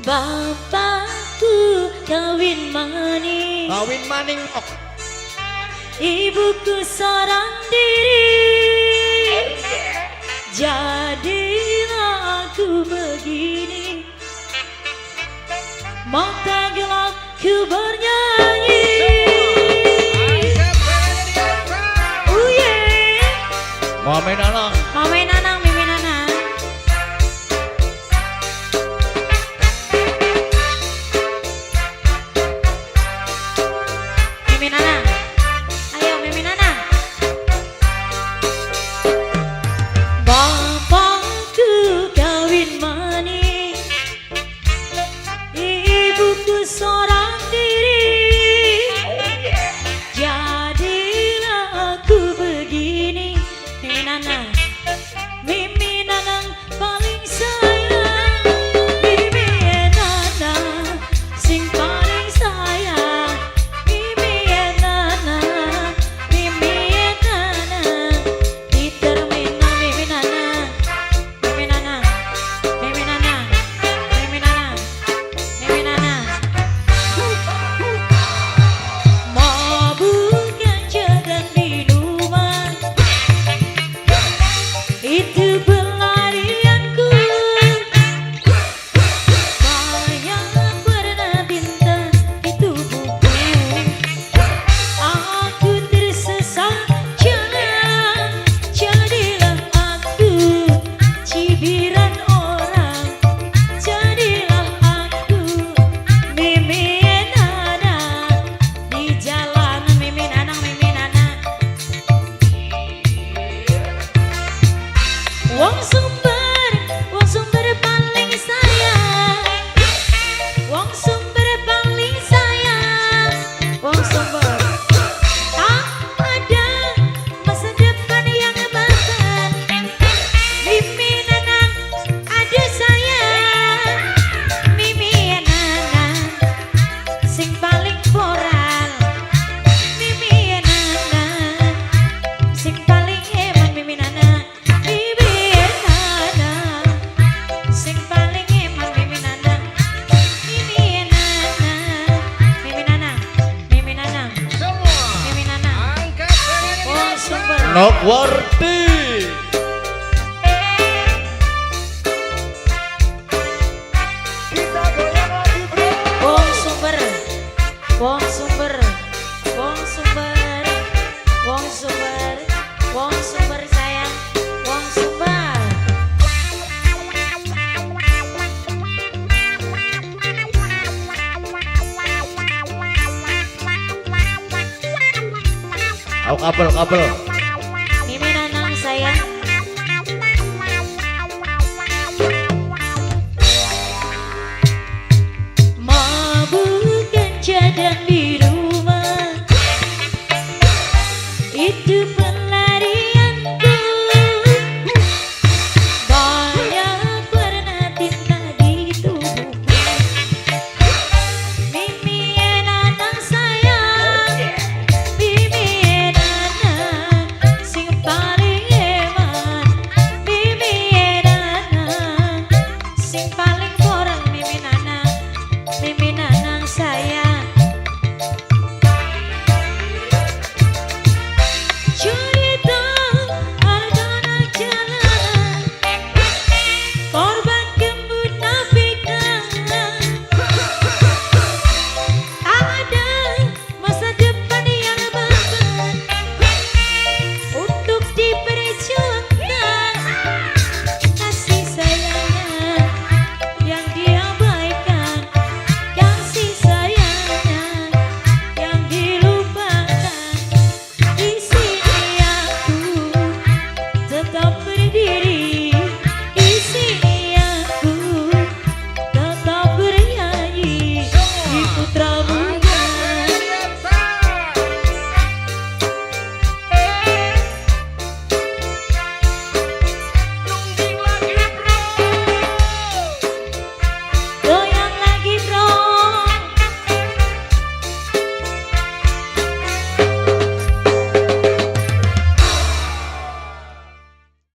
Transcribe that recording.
Bapakku kawin maning, kawin maning kok. Ibuku seorang diri, jadilah aku begini. Mata gelap ku bernyanyi. Oh yeah. Mame Nanang, Mame Nanang, Mimi Nanang. Mimi Nanang. Ayo Mimi Nanang. Bapakku kawin maning, ibuku seorang diri, jadilah aku begini. Mimi Nanang, Mimi Nanang paling sayang, Mimi Nanang sing paling sayang, Mimi Nanang, Mimi Nanang di terminal. Mimi Nanang, Mimi Nanang, Mimi Nanang, Mimi Nanang, Mimi Nanang. Mabuk ganja dan minuman, itu pelarianku. Banyak warna bintang di tubuhku. Aku tersesat jalan, jadilah aku cibiran orang, jadilah aku Mimi Nanang di jalan. Mimi Nanang, Mimi Nanang. Wong Sumber paling sayang, Wong Sumber paling sayang, Wong Sumber. Tak ada masa depan yang bahkan, Mimi Nanang ada sayang, Mimi Nanang sing paling moral, Mimi Nanang sing paling hebat. Mimi Nanang, Mimi Nanang sing paling hebat. Mimi Nanang, Mimi Nanang, Mimi Nanang, Mimi Nanang, Semua Mimi Nanang. angkat tangannya di Wong atas. Sumber. Nogwarti. Kita goyang lagi bro. Wong Sumber, Wong Sumber, Wong Sumber, Wong Sumber, Wong Sumber sayang, Wong Sumber. Aku kabel. Mimi Nanang sayang. Mabuk ganja dan di rumah, itu